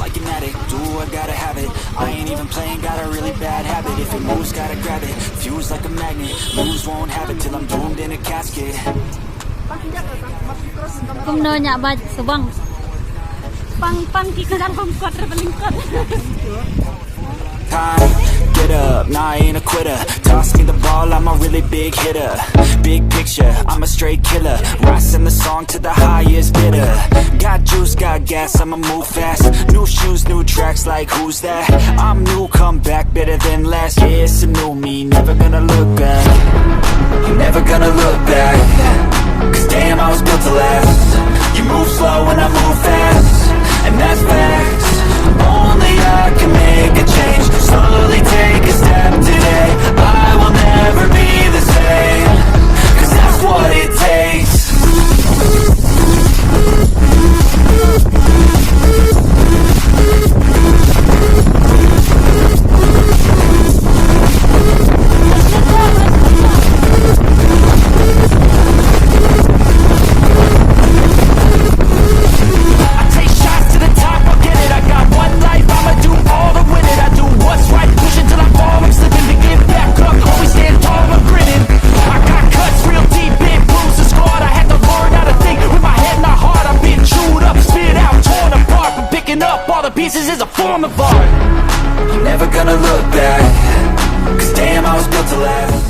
like an addict, do I gotta have it. I ain't even playing, got a really bad habit. If it moves, gotta grab it, fuse like a magnet. Lose, won't have it till I'm doomed in a casket. Không nơi nhà bà sờ băng băng kita dalam kuat terlingkar. Time, get up, nah I ain't a quitter. Toss me the ball, I'm a really big hitter. Big picture, I'm a straight killer. Rising the song to the highest bidder. Got juice, got gas, I'ma move fast. New shoes, new tracks, like who's that? I'm new, come back, better than last. Yeah, it's a new me, never gonna look back. I'm never gonna look back. Cause damn, I was built to last. You move slow and I move fast, and that's facts. Only I can make a change. Slowly take a step today. I will never be the same, cause that's what it takes. Pieces is a form of art. I'm never gonna look back, cause damn, I was built to last.